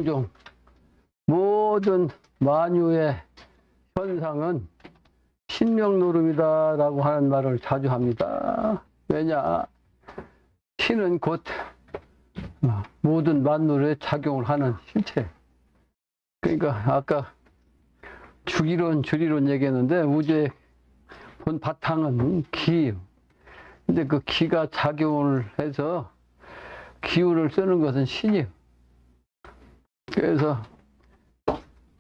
종종 모든 만유의 현상은 신명노름이다라고 하는 말을 자주 합니다. 왜냐? 신은 곧 모든 만물에 작용을 하는 실체. 그러니까 아까 주기론, 주리론 얘기했는데 우주의 본 바탕은 기. 근데 그 기가 작용을 해서 기운을 쓰는 것은 신이에요. 그래서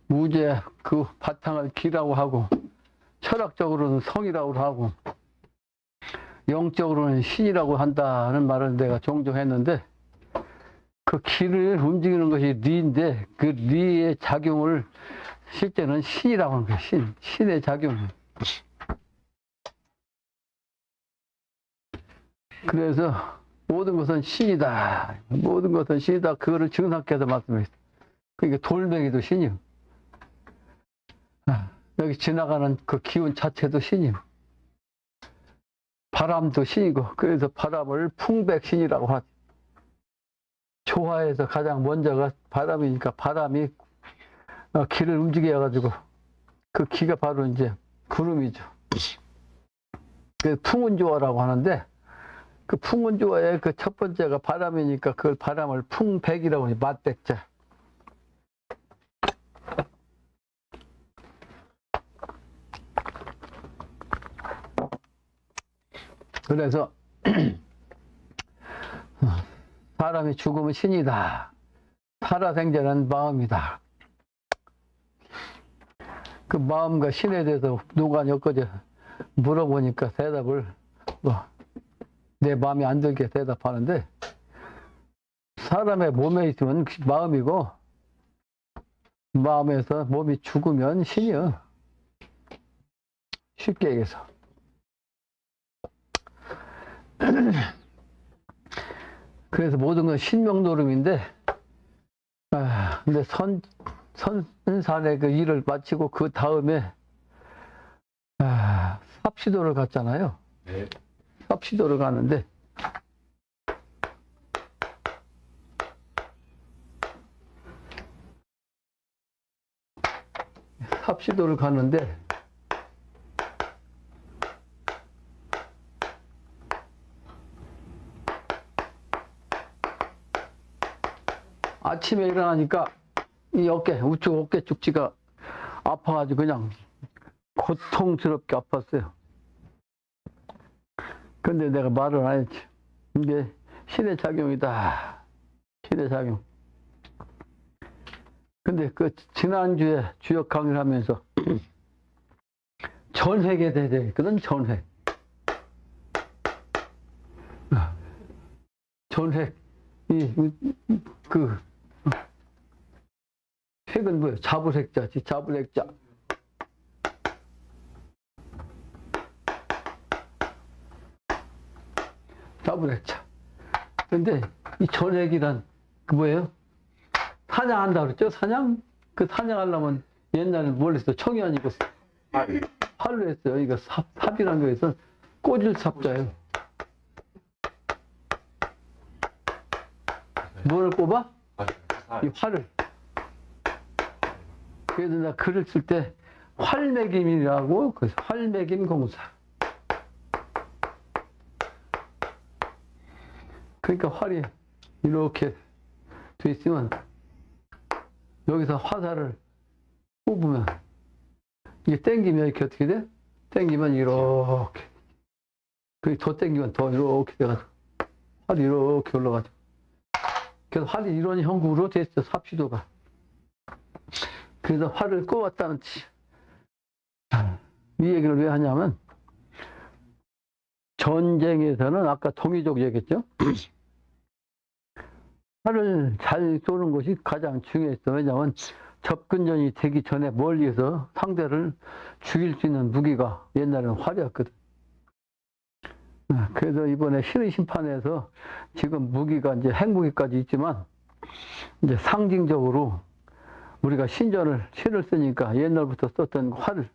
우주의 그 바탕을 기라고 하고 철학적으로는 성이라고 하고 영적으로는 신이라고 한다는 말을 내가 종종 했는데 그 기를 움직이는 것이 리인데 그 리의 작용을 실제는 신이라고 하는 거예요. 신의 작용. 그래서 모든 것은 신이다. 모든 것은 신이다. 그거를 증상해서 말씀했어요. 그러니까 돌멩이도 신이요. 여기 지나가는 그 기운 자체도 신이요. 바람도 신이고, 그래서 바람을 풍백신이라고 하죠. 조화에서 가장 먼저가 바람이니까 바람이 기를 움직여가지고 그 기가 바로 이제 구름이죠. 그래서 풍운조화라고 하는데 그 풍운조화의 그 첫 번째가 바람이니까 그걸 바람을 풍백이라고 해요. 맞백자. 그래서 사람이 죽으면 신이다. 살아생전은 마음이다. 그 마음과 신에 대해서 누가 엊그제 물어보니까 대답을 내 마음에 안 들게 대답하는데 사람의 몸에 있으면 마음이고 마음에서 몸이 죽으면 신이요. 쉽게 얘기해서. 그래서 모든 건 신명노름인데 근데 선산의 그 일을 마치고 그 다음에 삽시도를 갔잖아요. 네. 삽시도를 가는데 아침에 일어나니까 이 우측 어깨 축지가 아파가지고 그냥 고통스럽게 아팠어요. 근데 내가 말을 안 했지. 이게 신의 작용이다. 신의 작용. 근데 그 지난주에 주역 강의를 하면서 전획에 대해 있거든, 전획. 전획. 핵은 뭐예요? 자불핵자지, 자불핵자. 자불핵자. 근데 이 전핵이란 그 뭐예요? 사냥한다 그랬죠? 사냥? 그 사냥하려면 옛날에 뭘 했어? 총이 아니고 활로 했어요. 이거 삽이라는 거에서 꽂을 삽자예요. 뭐를 꼽아? 이 활을. 그래서 내가 글을 쓸 때 활매김이라고 그래서 활매김 공사. 그러니까 활이 이렇게 돼 있으면 여기서 화살을 꼽으면 이게 땡기면 이렇게 어떻게 돼? 땡기면 이렇게. 더 땡기면 더 이렇게 돼가지고 활이 이렇게 올라가지고. 그래서 활이 이런 형국으로 돼 있어, 삽시도가. 그래서 활을 꼽았다는 뜻이야. 이 얘기를 왜 하냐면 전쟁에서는 아까 동이족 얘기했죠? 활을 잘 쏘는 것이 가장 중요했어. 왜냐하면 접근전이 되기 전에 멀리서 상대를 죽일 수 있는 무기가 옛날에는 활이었거든. 그래서 이번에 신의 심판에서 지금 무기가 이제 핵무기까지 있지만 이제 상징적으로 우리가 신을 쓰니까 옛날부터 썼던 활을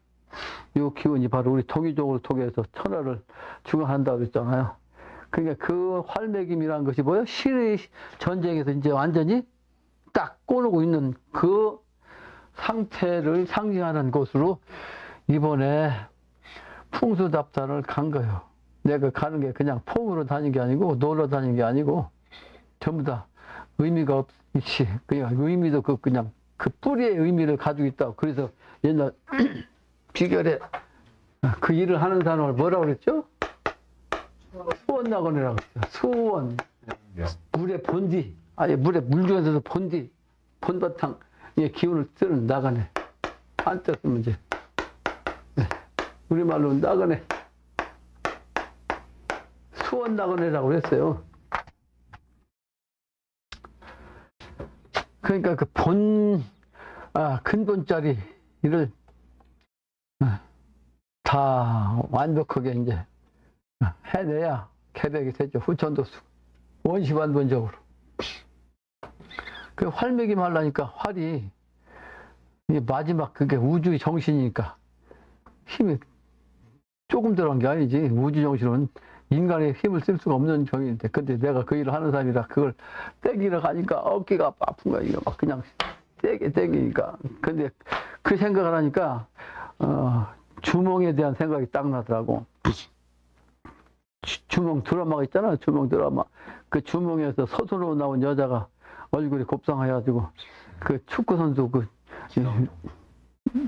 이 기운이 바로 우리 동이족을 통해서 천하를 중화한다고 그랬잖아요. 그러니까 그 활매김이라는 것이 뭐예요? 신의 전쟁에서 이제 완전히 딱 꼬르고 있는 그 상태를 상징하는 곳으로 이번에 풍수답단을 간 거예요. 내가 가는 게 그냥 폼으로 다닌 게 아니고 놀러 다닌 게 아니고 전부 다 의미가 있지. 그냥 의미도 그냥 그 뿌리의 의미를 가지고 있다고. 그래서 옛날 비결에 그 일을 하는 사람을 뭐라고 그랬죠? 수원낙원이라고 했어요. 수원. 물의 본디. 아니 물에 물 중에서도 본디. 본바탕의 기운을 쓰는 나가네. 한자 쓰면 이제 우리말로 나가네. 수원낙원이라고 그랬어요. 그러니까 그 근본짜리 일을 다 완벽하게 이제 해내야 개백이 되죠. 후천도수. 원시반본적으로. 그 활맥이 말라니까 활이 마지막 그게 우주의 정신이니까 힘이 조금 들어간 게 아니지. 우주 정신은 인간의 힘을 쓸 수가 없는 정인데, 근데 내가 그 일을 하는 사람이라 그걸 땡기러 가니까 어깨가 아픈 거야. 이거 막 그냥 세게 땡기니까. 근데 그 생각을 하니까 주몽에 대한 생각이 딱 나더라고. 주몽 드라마가 있잖아. 주몽 드라마. 그 주몽에서 서수로 나온 여자가 얼굴이 곱상해가지고 그 축구 선수 그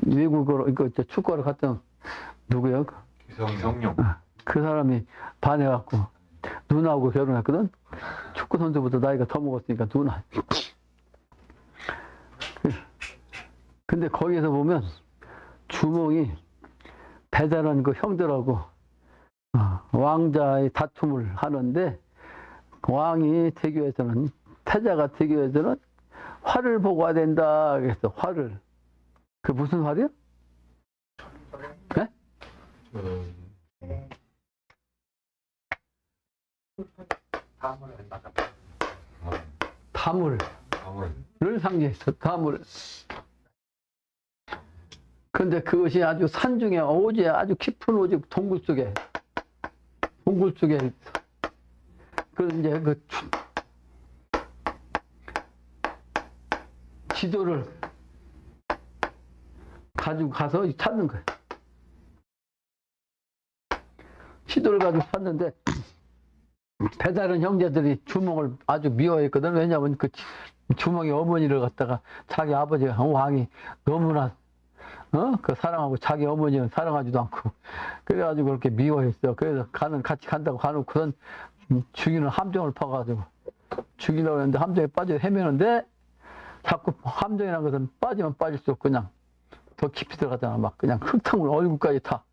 외국어로 이거 축구하러 갔던 누구야? 기성용. 그 사람이 반해갖고 누나하고 결혼했거든. 축구 선수보다 나이가 더 먹었으니까 누나. 근데 거기에서 보면 주몽이 배달한 그 형들하고 왕자의 다툼을 하는데, 왕이 되기 위해서는, 태자가 되기 위해서는 활을 보고 와야 된다. 그래서 활을. 그 무슨 활이요? 네? 다물을 상징했어. 다물. 근데 그것이 아주 산중에 오지에 아주 깊은 오지 동굴 속에 있어. 그래서 이제 그 지도를 가지고 가서 찾는 거예요. 지도를 가지고 찾는데 배다른 형제들이 주몽을 아주 미워했거든. 왜냐하면 그 주몽의 어머니를 갖다가 자기 아버지가 왕이 너무나 그 사랑하고 자기 어머니는 사랑하지도 않고 그래가지고 그렇게 미워했어. 그래서 같이 간다고 가놓고선 죽이는 함정을 파가지고 죽이려고 했는데 함정에 빠져 헤매는데 자꾸 함정이라는 것은 빠지면 빠질수록 그냥 더 깊이 들어가잖아. 막 그냥 흙탕물 얼굴까지 타.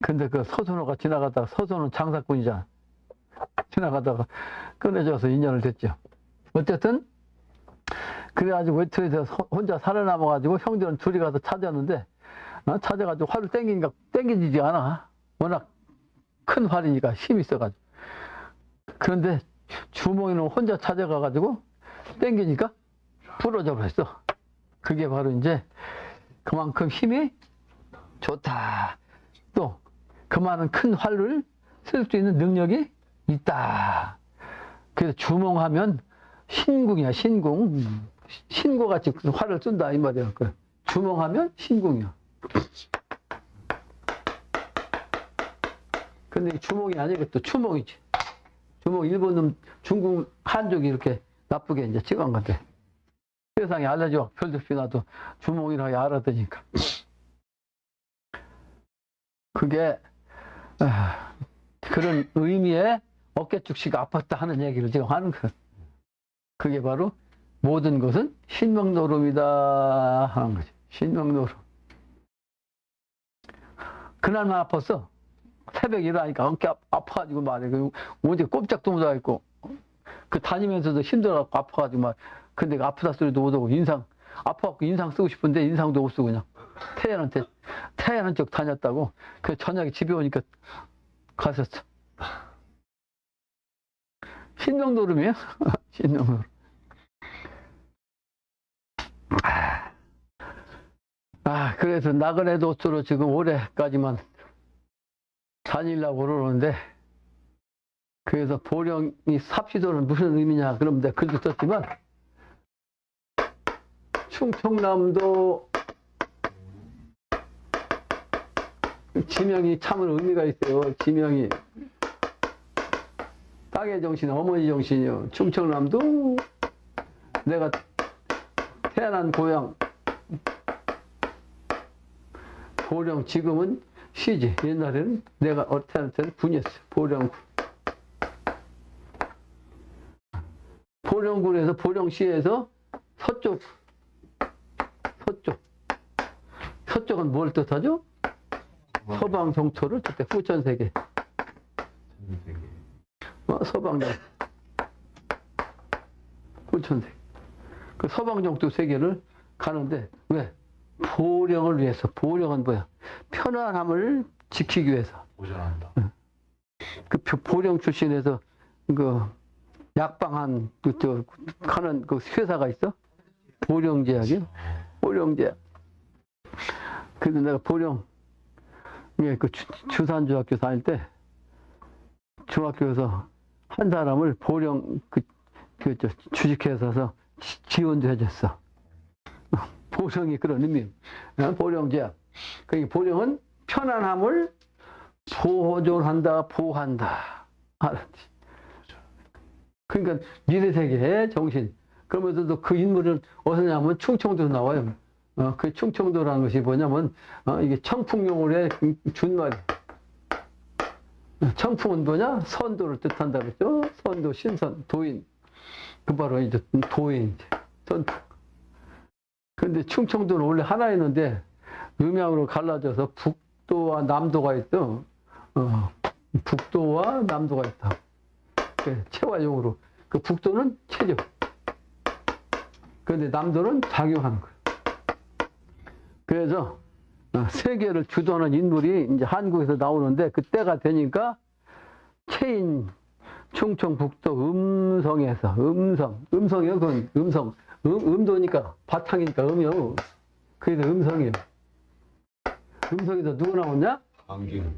근데 그 서선호가 지나가다가, 서선호는 장사꾼이잖아. 지나가다가 끊어져서 인연을 됐죠. 어쨌든 그래가지고 외투에서 혼자 살아남아가지고 형들은 둘이 가서 찾았는데 찾아가지고 활을 땡기니까 땡기지 않아. 워낙 큰 활이니까 힘이 있어가지고. 그런데 주몽이는 혼자 찾아가가지고 땡기니까 부러져 버렸어. 그게 바로 이제 그만큼 힘이 좋다. 또 그만한 큰 활을 쓸 수 있는 능력이 있다. 그래서 주몽하면 신궁이야. 신궁. 신고같이 활을 쏜다 이 말이야. 주몽하면 신궁이야. 근데 주몽이 아니고 또 추몽이지. 주몽 일본은 중국 한족이 이렇게 나쁘게 이제 찍은 건데 세상에 알려줘. 별도피 나도 주몽이라고 알아듣으니까. 그게 그런 의미의 어깨축시가 아팠다 하는 얘기를 지금 하는 거예요. 그게 바로 모든 것은 신명노름이다 하는 거지. 신명노름. 그날만 아팠어. 새벽에 일어나니까 어깨 아파가지고 말이야. 어디 꼼짝도 못하겠고 그 다니면서도 힘들어갖고 아파가지고 말. 근데 아프다 소리도 못하고 아파갖고 인상 쓰고 싶은데 인상도 못 쓰고 그냥 태연한 척 다녔다고. 그 저녁에 집에 오니까 갔었어. 신명노름이에요? 신명노름. 그래서 나그네 도수로 지금 올해까지만 다니려고 그러는데, 그래서 보령이 삽시도는 무슨 의미냐 그러면 내가 글도 썼지만 충청남도 지명이 참으로 의미가 있어요. 지명이 땅의 정신, 어머니 정신이요. 충청남도 내가 태어난 고향 보령. 지금은 시지. 옛날에는 내가 태어날 때는 군이었어요. 보령군. 보령군에서 보령시에서 서쪽은 뭘 뜻하죠? 서방 정토를 그때 후천세계. 서방 정토. 후천세계. 그 서방 정토 세계를 가는데 왜? 보령을 위해서. 보령은 뭐야? 편안함을 지키기 위해서. 보존한다. 그 보령 출신에서 그 약방한 하는 그 회사가 있어? 보령제약이요. 보령제약. 그래서 내가 보령 그 주산중학교 다닐 때 중학교에서 한 사람을 보령 주식회사에서 지원도 해줬어. 보령이 그런 의미. 보령제약. 그 보령은 편안함을 보존한다, 보호한다. 그러니까 미래세계의 정신. 그러면서도 그 인물은 어디냐면 충청도로 나와요. 그 충청도라는 것이 뭐냐면 이게 청풍용어의 준말이. 청풍은 뭐냐? 선도를 뜻한다 그랬죠. 선도, 신선, 도인. 그 바로 이제 도인, 선풍. 근데 충청도는 원래 하나였는데 음양으로 갈라져서 북도와 남도가 있어. 북도와 남도가 있다. 체화용으로. 그 북도는 체조. 그런데 남도는 작용하는 거예요. 그래서 세계를 주도하는 인물이 이제 한국에서 나오는데 그때가 되니까 체인 충청북도 음성에서 음성이요. 그건 음도니까 바탕이니까 음이요. 그래서 음성이에요. 음성에서 누구 나오냐?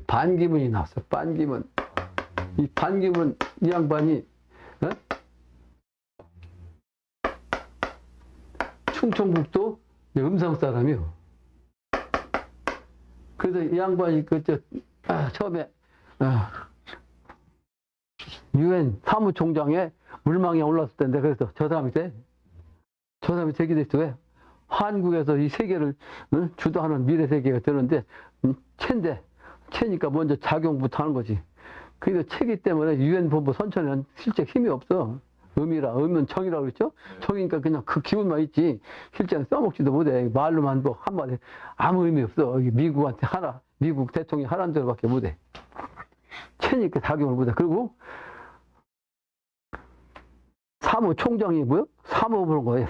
반기문이 나왔어. 반기문. 이 반기문 이 양반이 충청북도 음성 사람이요. 그래서 이 양반이 처음에 유엔 사무총장에 물망에 올랐을 때인데 그래서 저 사람이 되게 됐어. 왜? 한국에서 이 세계를 주도하는 미래 세계가 되는데 체니까 먼저 작용부터 하는 거지. 그래서 체기 때문에 유엔 본부 선천에는 실제 힘이 없어. 음은 정이라고 그랬죠? 정이니까 그냥 그 기운만 있지. 실제는 써먹지도 못해. 말로만 뭐 한마디 아무 의미 없어. 미국한테 미국 대통령이 하라는 대로밖에 못해. 체니까 작용을 못해. 그리고 사무총장이 뭐요? 사무 보는 거예요.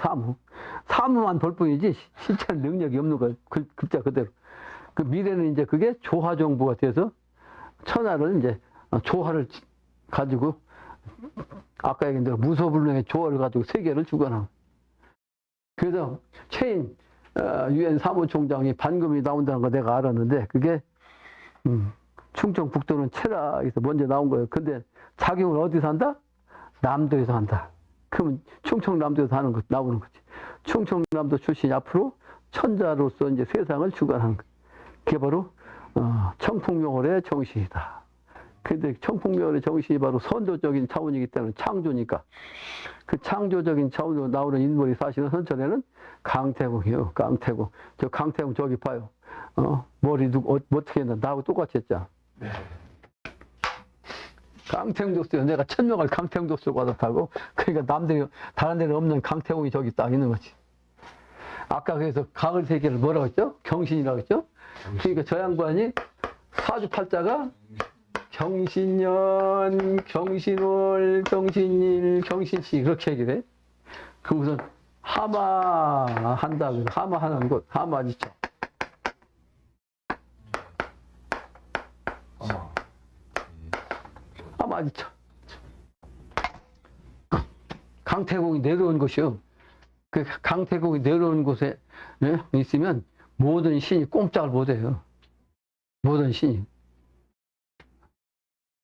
사무만 볼 뿐이지 실제 능력이 없는 거예요. 글자 그대로. 그 미래는 이제 그게 조화정부가 돼서 천하를 이제 조화를 가지고 아까 얘기한 대로 무소불능의 조화를 가지고 세계를 주관하는. 그래서 체인 유엔 사무총장이 반금이 나온다는 거 내가 알았는데 그게 충청북도는 체라에서 먼저 나온 거예요. 근데 작용을 어디서 한다? 남도에서 한다. 그러면 충청남도에서 나오는 거지. 충청남도 출신이 앞으로 천자로서 이제 세상을 주관하는 거예요. 그게 바로 청풍명월의 정신이다. 근데 청풍명월의 정신이 바로 선도적인 차원이기 때문에 창조니까 그 창조적인 차원으로 나오는 인물이 사실은 선천에는 강태공이에요. 강태공. 저 강태공 저기 봐요. 머리 어떻게 했나? 나하고 똑같이 했잖아. 네. 강태공도 써요. 내가 천명을 강태공도 쓰고 받았다고. 그러니까 다른 데는 없는 강태공이 저기 딱 있는 거지. 아까 그래서 가을 세계를 뭐라고 했죠? 경신이라고 했죠? 그러니까 저 양반이 사주팔자가 경신년, 경신월, 경신일, 경신시 그렇게 얘기를 해. 그 우선 하마한다. 하마하는 곳, 하마지쳐. 하마지쳐. 강태공이 내려온 곳이요. 그 강태공이 내려온 곳에 있으면 모든 신이 꼼짝을 못해요. 모든 신이.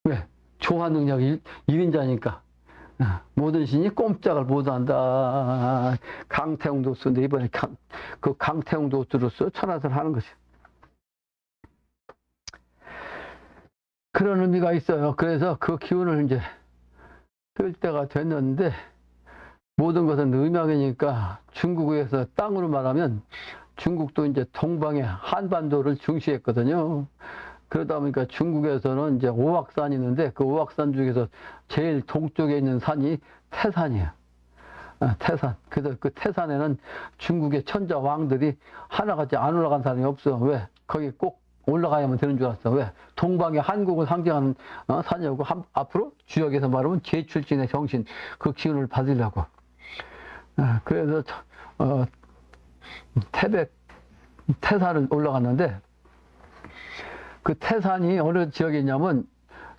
왜? 조화 능력이 1인자니까. 모든 신이 꼼짝을 못한다. 강태웅 도수인데 이번에 그 강태웅 도수로서 천하를 하는 것이. 그런 의미가 있어요. 그래서 그 기운을 이제 쓸 때가 됐는데 모든 것은 음양이니까 중국에서 땅으로 말하면 중국도 이제 동방의 한반도를 중시했거든요. 그러다 보니까 중국에서는 이제 오악산이 있는데 그 오악산 중에서 제일 동쪽에 있는 산이 태산이에요. 태산. 그래서 그 태산에는 중국의 천자 왕들이 하나같이 안 올라간 사람이 없어. 왜? 거기 꼭 올라가야만 되는 줄 알았어. 왜? 동방의 한국을 상징하는 산이고 앞으로 주역에서 말하면 제출진의 정신, 그 기운을 받으려고. 그래서 태산을 올라갔는데 그 태산이 어느 지역에 있냐면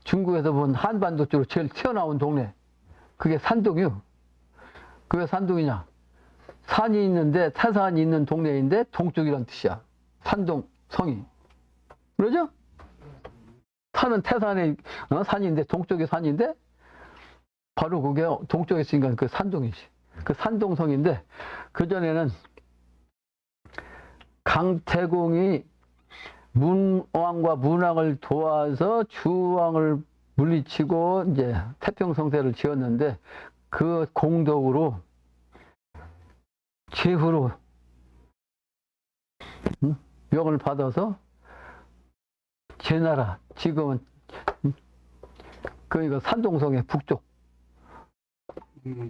중국에서 본 한반도 쪽으로 제일 튀어나온 동네. 그게 산동이요. 그게 산동이냐? 산이 있는데 태산이 있는 동네인데 동쪽이란 뜻이야. 산동 성이. 그러죠? 산은 태산에 산인데 동쪽에 산인데 바로 그게 동쪽에 있으니까 그 산동이지. 그 산동성인데 그전에는 강태공이 문왕과 문왕을 도와서 주왕을 물리치고 이제 태평성세를 지었는데 그 공덕으로 제후로 명을 받아서 제나라 지금은 그러니까 산동성의 북쪽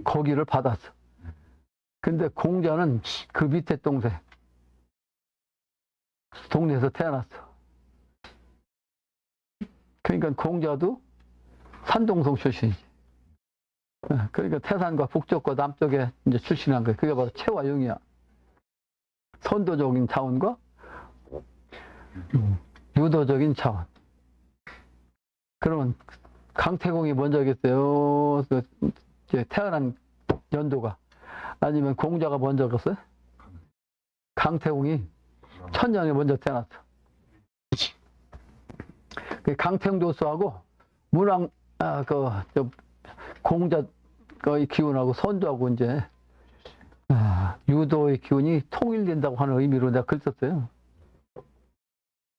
거기를 받았어. 근데 공자는 그 밑에 동네에서 태어났어. 그러니까 공자도 산동성 출신이지. 그러니까 태산과 북쪽과 남쪽에 이제 출신한 거야. 그게 바로 체와 용이야. 선도적인 차원과 유도적인 차원. 그러면 강태공이 먼저겠어요? 태어난 연도가. 아니면 공자가 먼저겠어요? 강태공이 천년에 먼저 태어났어. 강태공 도수하고 문왕, 공자의 기운하고 선도하고 이제, 유도의 기운이 통일된다고 하는 의미로 내가 글 썼어요.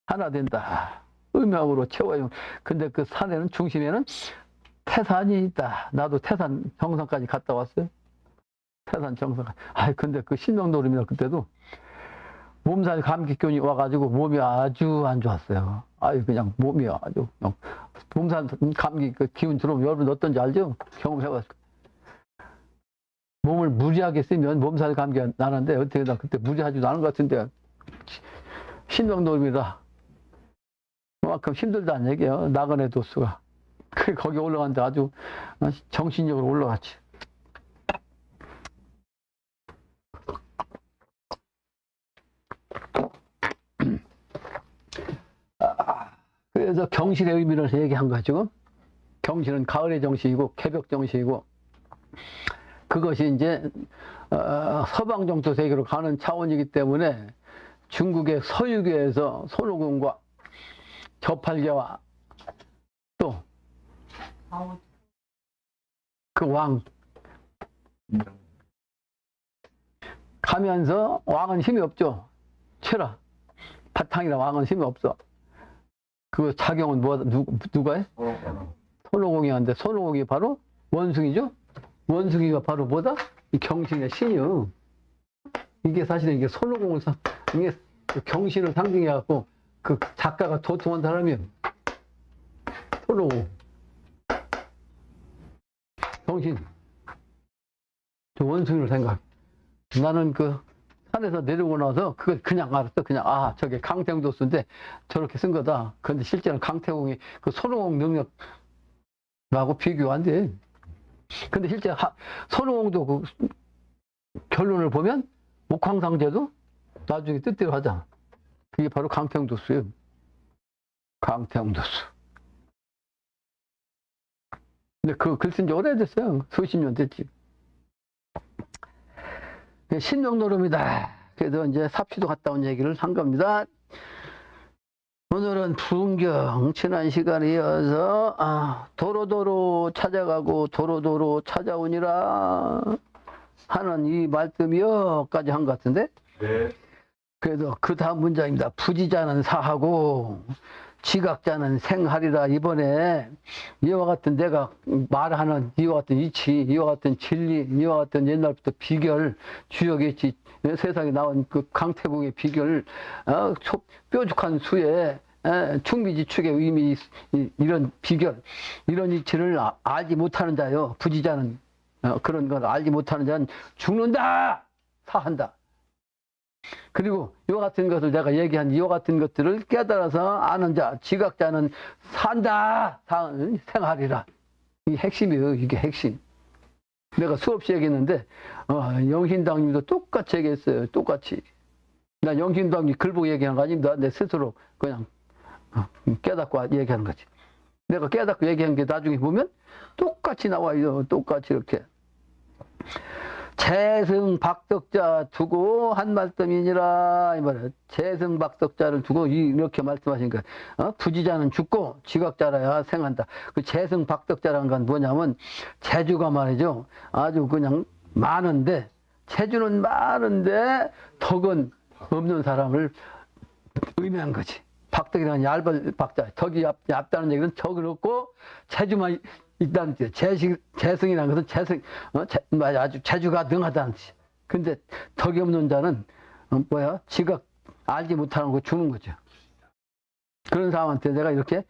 하나 된다. 음양으로 채워요. 근데 그 산에는 중심에는 태산이 있다. 나도 태산 정상까지 갔다 왔어요. 태산 정상. 근데 그 신명노름이나 그때도 몸살 감기균이 와가지고 몸이 아주 안 좋았어요. 그냥 몸이 아주 몸살 감기 그 기운 들어오면 여러분 어떤지 알죠? 경험해봤을 거예요. 몸을 무리하게 쓰면 몸살 감기가 나는데 어떻게 나 그때 무리하지도 않은 것 같은데 신명노름이다. 그만큼 힘들다는 얘기예요. 나그네 도수가. 거기 올라갔는데 아주 정신력으로 올라갔지. 그래서 경실의 의미를 얘기한 거야, 지금. 경실은 가을의 정신이고, 개벽 정신이고, 그것이 이제, 서방 정토 세계로 가는 차원이기 때문에 중국의 서유계에서 손오공과 저팔계와 또, 그 왕, 가면서 왕은 힘이 없죠. 최라. 바탕이라 왕은 힘이 없어. 그 작용은 누가 해? 손오공이 하는데 손오공이 바로 원숭이죠? 원숭이가 바로 뭐다? 이 경신의 신이요. 이게 사실은 이게 손오공을 이게 경신을 상징해갖고 그 작가가 도통한 사람이에요. 손오공. 경신. 저 원숭이를 생각. 나는 그 산에서 내려오고 나서 그걸 그냥 알았어. 그냥 저게 강태공 도수인데 저렇게 쓴 거다. 그런데 실제는 강태공이 그 손오공 능력하고 비교가 안 돼. 근데 실제 손오공도 그 결론을 보면 목황상제도 나중에 뜻대로 하잖아. 그게 바로 강태공 도수예요. 강태공 도수. 근데 그 글 쓴 지 오래됐어요. 수십 년 됐지. 신명노름이다. 그래서 이제 삽시도 갔다 온 얘기를 한 겁니다. 오늘은 풍경 지난 시간이어서 도로도로 찾아가고 도로도로 찾아오니라 하는 이 말씀이여까지 한 것 같은데. 네. 그래도 그 다음 문장입니다. 부지자는 사하고 지각자는 생하리라. 이번에 이와 같은 내가 말하는 이와 같은 이치, 이와 같은 진리, 이와 같은 옛날부터 비결, 주역이지 세상에 나온 그 강태공의 비결, 뾰족한 수에 충미지축의 의미, 이런 비결, 이런 이치를 알지 못하는 자요. 부지자는 그런 걸 알지 못하는 자는 죽는다, 사한다. 그리고 이와 같은 것을 내가 얘기한 이와 같은 것들을 깨달아서 아는 자, 지각자는 산다, 생하리라. 이게 핵심이에요. 이게 핵심. 내가 수없이 얘기했는데 영신당님도 똑같이 얘기했어요. 똑같이. 나 영신당님 글 보고 얘기하는 거 아닙니다. 내 스스로 그냥 깨닫고 얘기하는 거지. 내가 깨닫고 얘기한 게 나중에 보면 똑같이 나와요. 똑같이 이렇게. 재승박덕자 두고 한 말씀이니라 이 말이야. 재승박덕자를 두고 이렇게 말씀하신 거야. 부지자는 죽고 지각자라야 생한다. 그 재승박덕자라는 건 뭐냐면 재주가 말이죠. 아주 그냥 많은데 재주는 많은데 덕은 없는 사람을 의미한 거지. 박덕이라는 얇은 박자. 덕이 얇다는 얘기는 덕은 없고 재주만 있다는 뜻이에요. 재승이라는 것은 아주 재주가 능하다는 뜻이에요. 근데 덕이 없는 자는 지각 알지 못하는 거 주는 거죠. 그런 사람한테 내가 이렇게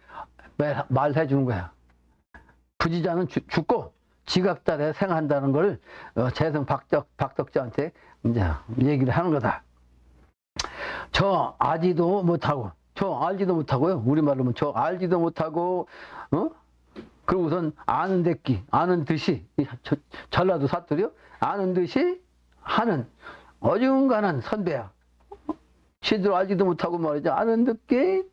말해 주는 거야. 부지자는 죽고 지각자에 생한다는 걸 재승 박덕자한테 이제 얘기를 하는 거다. 저 알지도 못하고, 저 알지도 못하고요. 우리말로 하면 저 알지도 못하고, 그리고선 아는 듯이, 아는 듯이, 전라도 사투리요? 아는 듯이 하는 어중간한 선배야. 시들 알지도 못하고 말이죠. 아는 듯이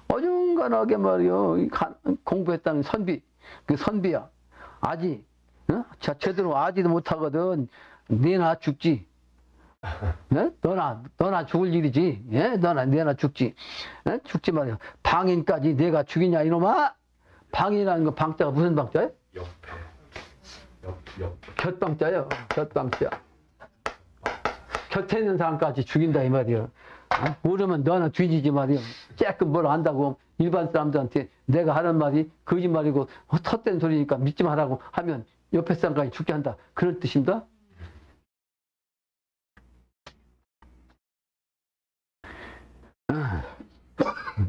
어중간하게 말이요. 공부했다는 선비, 그 선비야. 아지, 자, 제대로 아지도 못하거든. 내나 죽지. 네? 너나 죽을 일이지. 예? 내나 죽지. 예? 죽지 말이야. 방인까지 내가 죽이냐, 이놈아? 방이라는 거 방자가 무슨 방자예요? 곁방자예요. 곁방자. 곁에 있는 사람까지 죽인다 이 말이에요. 모르면 너는 뒤지지 말이에요. 조금 뭘 안다고 일반 사람들한테 내가 하는 말이 거짓말이고 헛된 소리니까 믿지 말라고 하면 옆에 사람까지 죽게 한다. 그런 뜻입니다.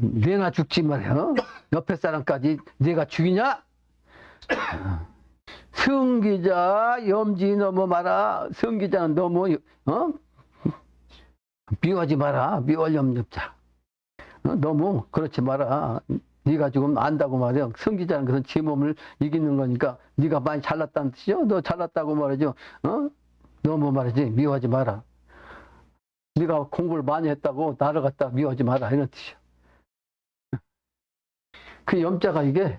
내가 죽지 말이야. 옆에 사람까지 내가 죽이냐? 성기자 염지 너무 마라. 성기자는 너무 미워하지 마라. 미워할 염렵자. 너무 그렇지 마라. 네가 지금 안다고 말이야. 성기자는 것은 지 몸을 이기는 거니까 네가 많이 잘났다는 뜻이죠. 너 잘났다고 말이죠. 너무 말이지 미워하지 마라. 네가 공부를 많이 했다고 나를 갖다 미워하지 마라. 이런 뜻이야. 그 염자가 이게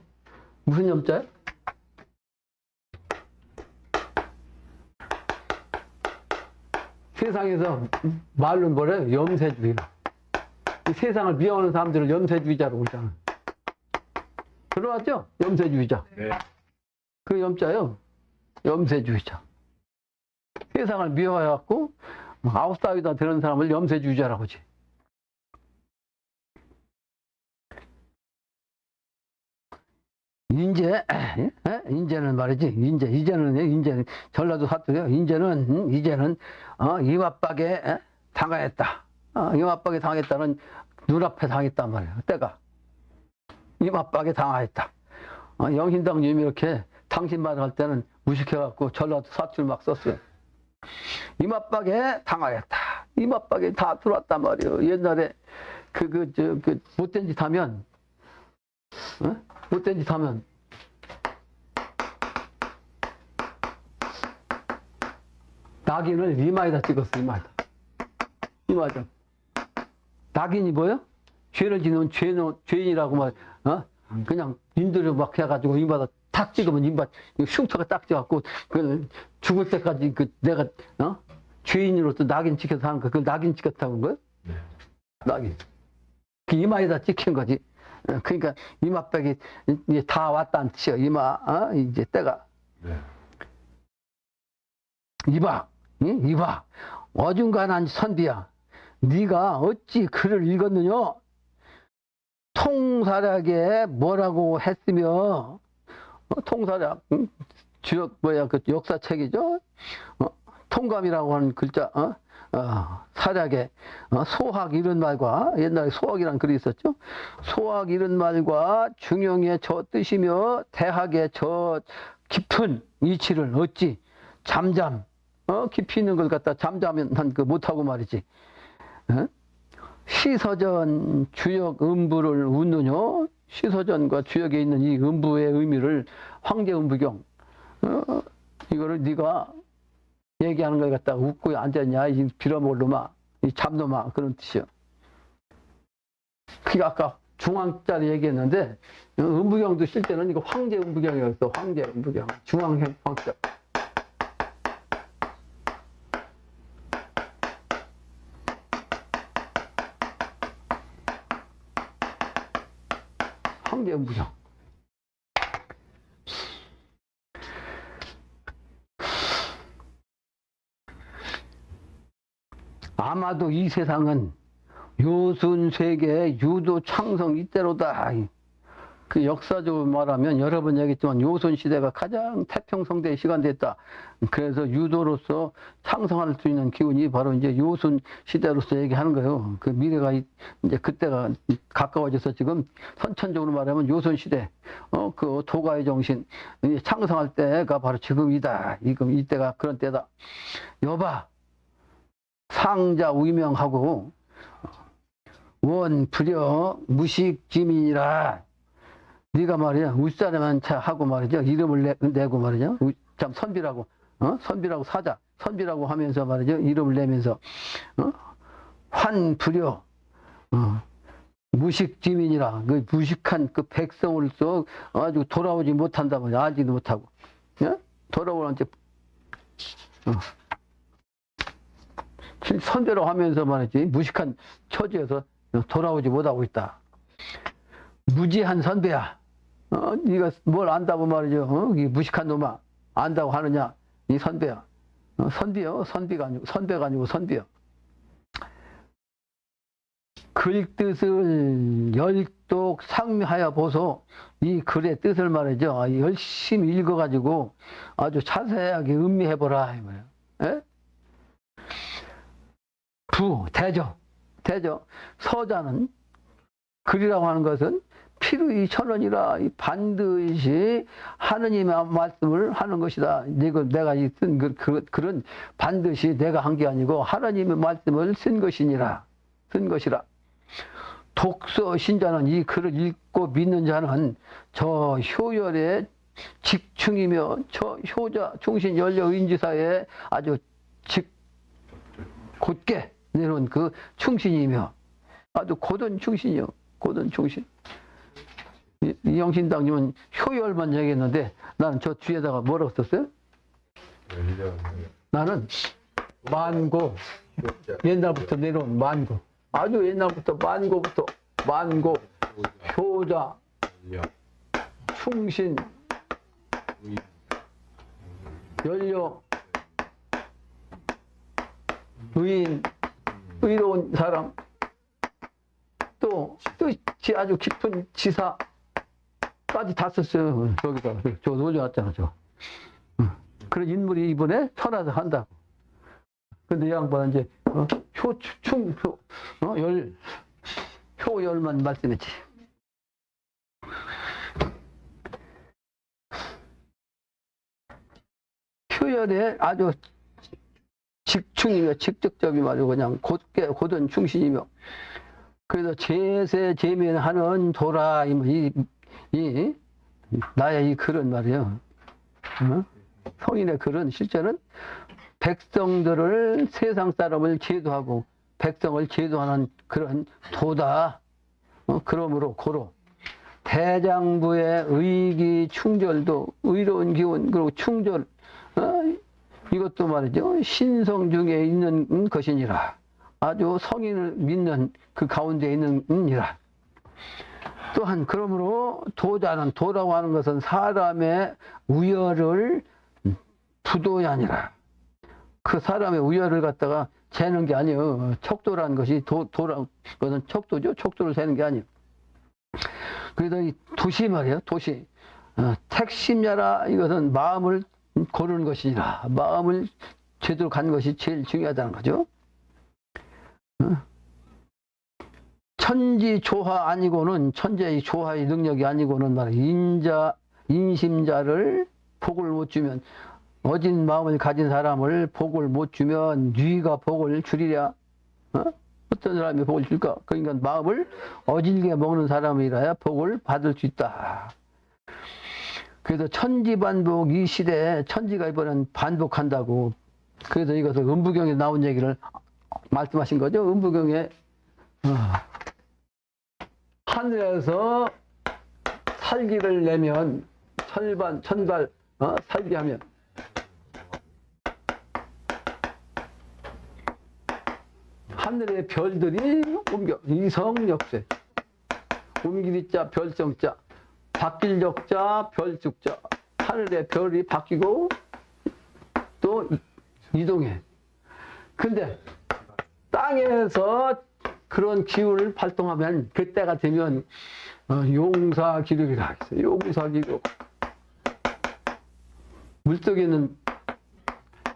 무슨 염자야? 세상에서 말로 뭐래? 염세주의. 세상을 미워하는 사람들을 염세주의자로 그러잖아. 들어왔죠? 염세주의자. 네. 그 염자요. 염세주의자. 세상을 미워해갖고 아웃사이더 되는 사람을 염세주의자라고 하지. 인제는 말이지. 이제는 전라도 사투리요. 이제는 이맛박에 당하였다. 이맛박에 당했다는 눈앞에 당했단 말이에요. 때가 이맛박에 당하였다. 영신당님이 이렇게 당신 말을 할 때는 무식해갖고 전라도 사투리 막 썼어요. 이맛박에 당하였다. 이맛박에 다 들어왔단 말이에요. 옛날에 못된 짓 하면 못된 짓 하면 낙인을 이마에다 찍었어. 이마에다. 낙인이 뭐예요? 죄를 지는 죄인이라고 말. 그냥 인들을 막 해가지고 이마에다 탁 찍으면 이마 흉터가 딱 찍어갖고 그 죽을 때까지 내가 죄인으로서 낙인 찍혀서 하는 거. 그 낙인 찍었다는 거예요? 네. 낙인. 그 이마에다 찍힌 거지. 그러니까 이마백이 이제 다 왔다는 뜻이야. 이제 때가. 네. 이박, 응? 이박. 어중간한 선비야. 네가 어찌 글을 읽었느냐? 통사략에 뭐라고 했으며, 통사략, 응? 주역 그 역사책이죠. 통감이라고 하는 글자, 사략에 소학 이런 말과 옛날에 소학이라는 글이 있었죠. 소학 이런 말과 중용의 저 뜻이며 대학의 저 깊은 이치를 어찌 잠잠 깊이 있는 걸 갖다 잠잠한 그 못하고 말이지. 시서전 주역 음부를 웃느냐? 시서전과 주역에 있는 이 음부의 의미를 황제음부경 이거를 네가 얘기하는 걸 갖다가 웃고 앉았냐? 이 빌어먹을 놈아, 이 잡놈아, 그런 뜻이요. 그게 아까 중앙자리 얘기했는데, 음부경도 쓸 때는 이거 황제 음부경이었어. 황제 음부경. 중앙형 황자. 황제 음부경. 아마도 이 세상은 요순세계 유도 창성 이때로다. 그 역사적으로 말하면 여러 번 얘기했지만 요순시대가 가장 태평성대의 시간됐다. 그래서 유도로서 창성할 수 있는 기운이 바로 이제 요순시대로서 얘기하는 거예요. 그 미래가 이제 그때가 가까워져서 지금 선천적으로 말하면 요순시대, 그 도가의 정신, 창성할 때가 바로 지금이다. 이때가 그런 때다. 여봐. 상자 위명하고 원 불여 무식지민이라 네가 말이야 윗사람한 차 하고 말이죠. 이름을 내고 말이죠. 참 선비라고 선비라고 사자 선비라고 하면서 말이죠. 이름을 내면서 환불여 무식지민이라 그 무식한 그 백성으로서 아주 돌아오지 못한다 말이야. 알지도 못하고 돌아오는 데 선대로 하면서 말이지 무식한 처지에서 돌아오지 못하고 있다. 무지한 선배야. 네가 뭘 안다고 말이죠. 이 무식한 놈아 안다고 하느냐? 이 선배야. 선비요. 선비가 아니고 선비요. 글 뜻을 열독 상미하여 보소. 이 글의 뜻을 말이죠. 열심히 읽어가지고 아주 자세하게 음미해보라. 이 말이에요. 에? 대저. 서자는 글이라고 하는 것은 필의 천원이라 반드시 하느님의 말씀을 하는 것이다. 내가 쓴 글은 반드시 내가 한 게 아니고 하느님의 말씀을 쓴 것이라. 독서 신자는 이 글을 읽고 믿는 자는 저 효열의 직충이며 저 효자 충신 연려 인지사에 아주 곧게 내놓은 그 충신이며 아주 고든 충신이요. 고든 충신. 이영신당님은 효열만 얘기했는데 나는 저 뒤에다가 뭐라고 썼어요? 나는 만고. 옛날부터 내려온 만고. 아주 옛날부터 만고, 효자, 충신, 연료, 의인, 의로운 사람, 또 뜻이 아주 깊은 지사까지 다 썼어요. 저기다 저 올려놨잖아. 그런 인물이 이번에 천하서 한다고. 근데 이 양반은 이제 효열만 말씀했지. 효열에 아주 직충이며 직접적이며 아주 그냥 고든 충신이며 그래서 제세제면하는 도라 나의 이 글은 말이에요. 성인의 글은 실제는 백성들을 세상 사람을 제도하고 백성을 제도하는 그런 도다. 그러므로 고로 대장부의 의기 충절도 의로운 기운 그리고 충절 이것도 말이죠. 신성 중에 있는 것이니라. 아주 성인을 믿는 그 가운데 있는이라. 또한 그러므로 도자는 도라고 하는 것은 사람의 우열을 부도이 아니라 그 사람의 우열을 갖다가 재는 게 아니에요. 척도라는 것이 도라는 것은 척도죠. 척도를 재는 게 아니에요. 그래서 이 도시 말이에요. 도시. 택심야라 이것은 마음을 고르는 것이니라. 마음을 제대로 간 것이 제일 중요하다는 거죠. 천지조화 아니고는 천재의 조화의 능력이 아니고는 말이야 인심자를 복을 못 주면 어진 마음을 가진 사람을 복을 못 주면 네가 복을 주리랴. 어떤 사람이 복을 줄까? 그러니까 마음을 어질게 먹는 사람이라야 복을 받을 수 있다. 그래서 천지반복 이 시대에 천지가 이번엔 반복한다고. 그래서 이것을 음부경에 나온 얘기를 말씀하신 거죠. 음부경에 하늘에서 살기를 내면 천발 살기 하면 하늘의 별들이 옮겨 이성역세 옮기리자 별정자 바뀔 역자 별죽자 하늘의 별이 바뀌고 또 이동해. 근데 땅에서 그런 기운을 발동하면 그때가 되면 용사기력이라 했어요. 용사기력. 물속에는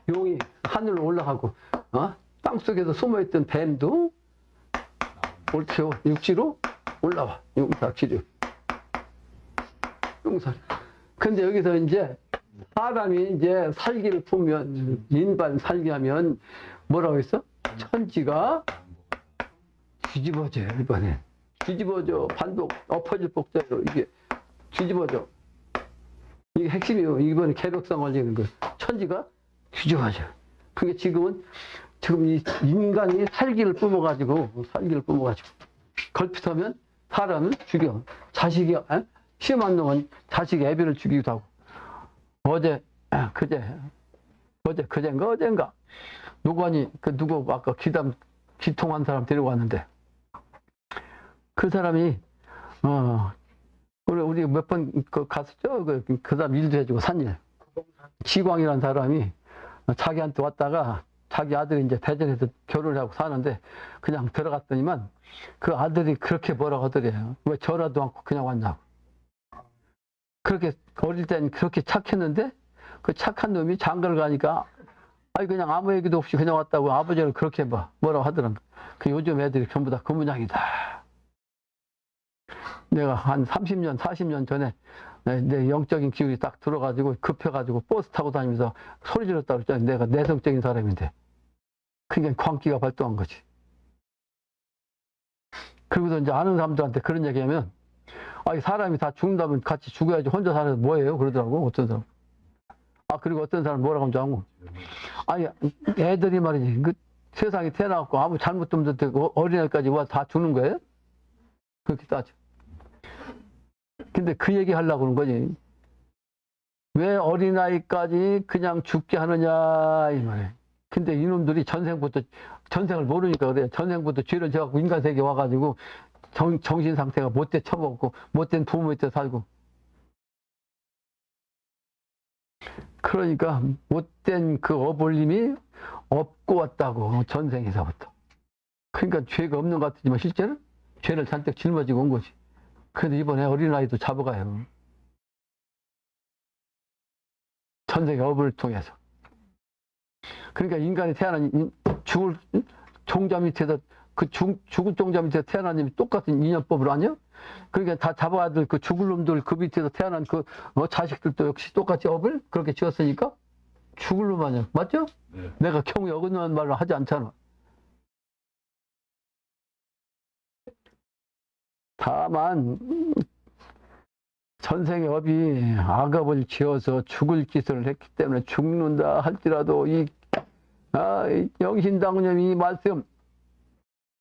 용이 하늘로 올라가고 땅속에서 숨어있던 뱀도 옳죠. 육지로 올라와. 용사기력. 용사. 근데 여기서 이제 사람이 이제 살기를 품으면 인반 살기하면 뭐라고 했어? 천지가 뒤집어져요. 이번에 뒤집어져. 반복 엎어질 복자로 이게 뒤집어져. 이게 핵심이에요. 이번에 개벽상 걸리는 거. 천지가 뒤집어져. 그게 지금 이 인간이 살기를 뿜어가지고 걸핏하면 사람을 죽여. 자식이 심한 놈은 자식 애비를 죽이기도 하고. 그젠가 누구니 누구 아까 기통한 사람 데리고 왔는데 그 사람이 우리 몇 번 갔었죠. 그 사람 일도 해주고 산 일. 지광이라는 사람이 자기한테 왔다가 자기 아들이 이제 대전에서 결혼을 하고 사는데 그냥 들어갔더니만 그 아들이 그렇게 뭐라고 하더래요. 왜 저라도 않고 그냥 왔냐고. 그렇게 어릴 땐 그렇게 착했는데 그 착한 놈이 장가를 가니까 그냥 아무 얘기도 없이 그냥 왔다고 아버지는 그렇게 뭐라고 하더라고. 그 요즘 애들이 전부 다 그 모양이다. 내가 한 30년, 40년 전에 내 영적인 기운이 딱 들어가지고 급해가지고 버스 타고 다니면서 소리 질렀다고 그랬잖아. 내가 내성적인 사람인데. 그러니까 광기가 발동한 거지. 그리고서 이제 아는 사람들한테 그런 얘기 하면 사람이 다 죽는다면 같이 죽어야지 혼자 살아서 뭐예요? 그러더라고, 어떤 사람. 그리고 어떤 사람 뭐라고 하는지 알고. 애들이 말이지. 그 세상에 태어나갖고 아무 잘못도 없는데 어린애까지 와 다 죽는 거예요? 그렇게 따져. 근데 그 얘기 하려고 그런 거지. 왜 어린아이까지 그냥 죽게 하느냐, 이 말이에요. 근데 이놈들이 전생을 모르니까 그래. 전생부터 죄를 져갖고 인간 세계에 와가지고 정신 상태가 못돼 처먹고 못된 부모 밑에 살고. 그러니까 못된 그 어벌림이 업고 왔다고, 전생에서부터. 그러니까 죄가 없는 것 같지만 실제는 죄를 잔뜩 짊어지고 온 거지. 그래도 이번에 어린아이도 잡아가요. 전생의 업을 통해서. 그러니까 인간이 태어난 죽을 종자 밑에서 죽을 종자 밑에서 태어난 놈이 똑같은 인연법을 아니야? 그러니까 다 잡아야 될 그 죽을 놈들 그 밑에서 태어난 그 자식들도 역시 똑같이 업을 그렇게 지었으니까 죽을 놈 아니야. 맞죠? 네. 내가 경우에 어긋나는 말을 하지 않잖아. 다만 전생의 업이 악업을 지어서 죽을 짓을 했기 때문에 죽는다 할지라도 이 영신당념이 이 말씀,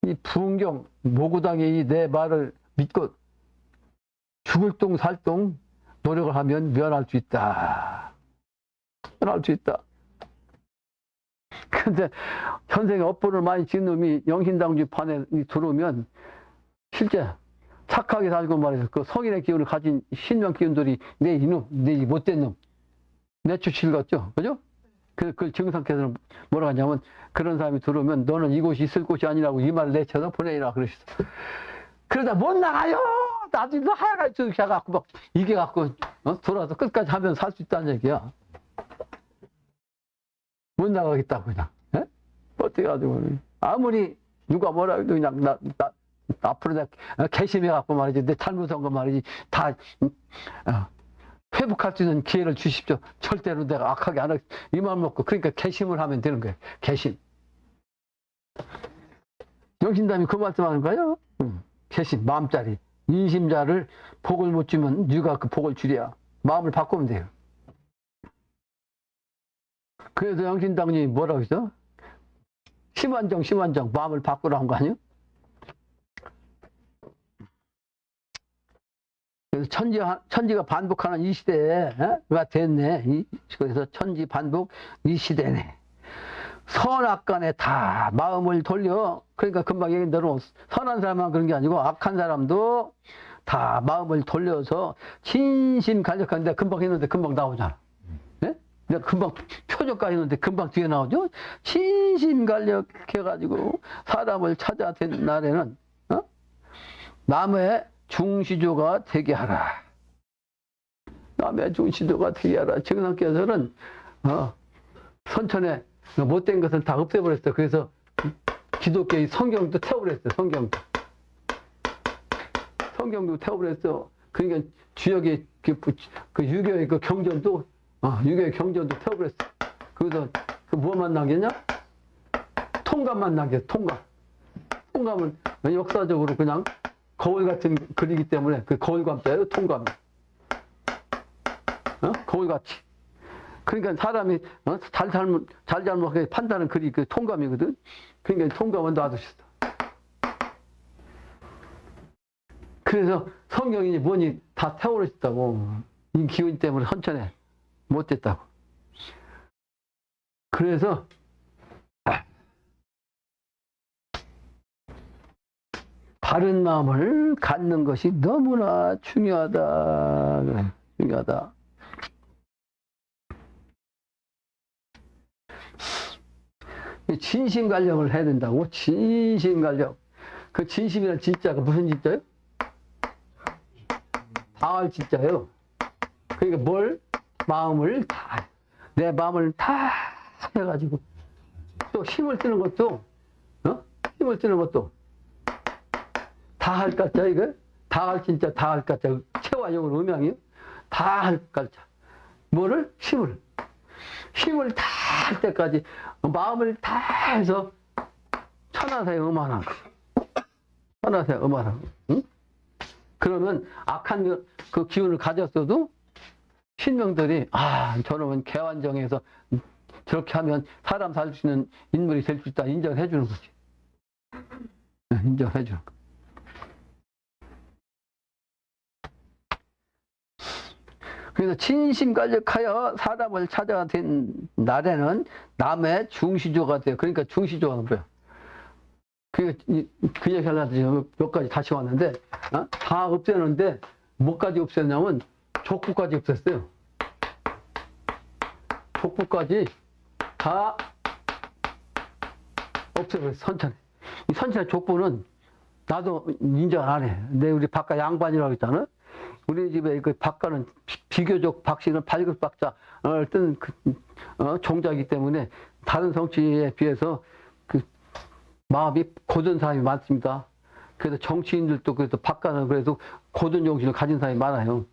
이 부흥경 모구당의 이 내 말을 믿고 죽을 동 살동 노력을 하면 면할 수 있다. 면할 수 있다. 근데 현생에 업보를 많이 진 놈이 영신당주 판에 들어오면 실제 착하게 살고 말해서 그 성인의 기운을 가진 신명 기운들이 내 이놈, 내 이 못된 놈, 내 주칠 같죠? 그죠? 그 증상께서는 뭐라 하냐면 그런 사람이 들어오면 너는 이곳이 있을 곳이 아니라고 이 말을 내쳐서 보내라 그러시죠. 그러다 못 나가요! 나중에 너 하야가 이렇게 해갖고 막 이겨갖고 돌아서 끝까지 하면 살 수 있다는 얘기야. 못 나가겠다고 그냥. 에? 어떻게 가지고 아무리 누가 뭐라 해도 그냥 나 앞으로 내가 개심해갖고 말이지 내 잘못한 거 말이지 다 회복할 수 있는 기회를 주십시오. 절대로 내가 악하게 안 하겠 이 마음 먹고 그러니까 개심을 하면 되는 거예요. 개심. 영신담이 그 말씀하는 거예요. 개심, 마음짜리. 인심자를 복을 못 주면 네가 그 복을 주랴. 마음을 바꾸면 돼요. 그래서 영신당님이 뭐라고 했어? 심한정 마음을 바꾸라 한 거 아니에요? 그래서 천지가 반복하는 이 시대가 됐네. 그래서 천지 반복 이 시대네. 선악간에 다 마음을 돌려. 그러니까 금방 얘기한 대로 선한 사람만 그런 게 아니고 악한 사람도 다 마음을 돌려서 진심간력한데 금방 했는데 금방 나오잖아. 네? 내가 금방 표적까지 했는데 금방 뒤에 나오죠. 진심간력해가지고 사람을 찾아낸 날에는 남의 중시조가 되게 하라. 남의 중시조가 되게 하라. 증상께서는 선천에 못된 것은 다 없애버렸어. 그래서 기독교의 성경도 태워버렸어. 성경도 태워버렸어. 그러니까 주역의 그 유교의 그 경전도 유교의 경전도 태워버렸어. 그래서 그 뭐만 남겼냐? 통감만 남겼어. 통감은 역사적으로 그냥 거울 같은 글이기 때문에 그 거울감자예요. 통감. 거울같이. 그러니까 사람이 잘잘못하게 판단하는 글이 그 통감이거든. 그러니까 통감은 놔두셨어. 그래서 성경이 뭐니 다 태워버렸다고. 이 기운 때문에 선천에 못됐다고. 그래서 바른 마음을 갖는 것이 너무나 중요하다. 중요하다. 진심관력을 해야 된다고. 진심관력. 그 진심이란 진짜가 무슨 진짜예요? 다할 진짜예요. 그러니까 뭘? 마음을 다, 내 마음을 다 해가지고 또 힘을 쓰는 것도 힘을 쓰는 것도 다할 가짜 이거? 다할 진짜 다할 가짜 체화용으로 음양이요? 다할 가짜 뭐를? 힘을 다 할 때까지 마음을 다 해서 천하사에 음하는 거. 천하사에 음하는 거. 응? 그러면 악한 그 기운을 가졌어도 신명들이 저놈은 개완정에서 저렇게 하면 사람 살 수 있는 인물이 될 수 있다 인정해 주는 거지. 인정해 주는 거. 그래서 진심간력하여 사람을 찾아낸 날에는 남의 중시조가 돼요. 그러니까 중시조가 뭐야? 그 얘기 하려고 몇 가지 다시 왔는데 다 없애는데 뭐까지 없앴냐면 족부까지 없앴어요. 족부까지 다 없애버렸어요. 선천에. 이 선천의 족부는 나도 인정 안 해. 내 우리 박가 양반이라고 했잖아. 우리 집에 그 박가는 비교적 박씨는 발급 박자를 뜬 종자이기 때문에 다른 성씨에 비해서 그 마음이 고든 사람이 많습니다. 그래서 정치인들도 그래도 박가는 그래도 고든 정신을 가진 사람이 많아요.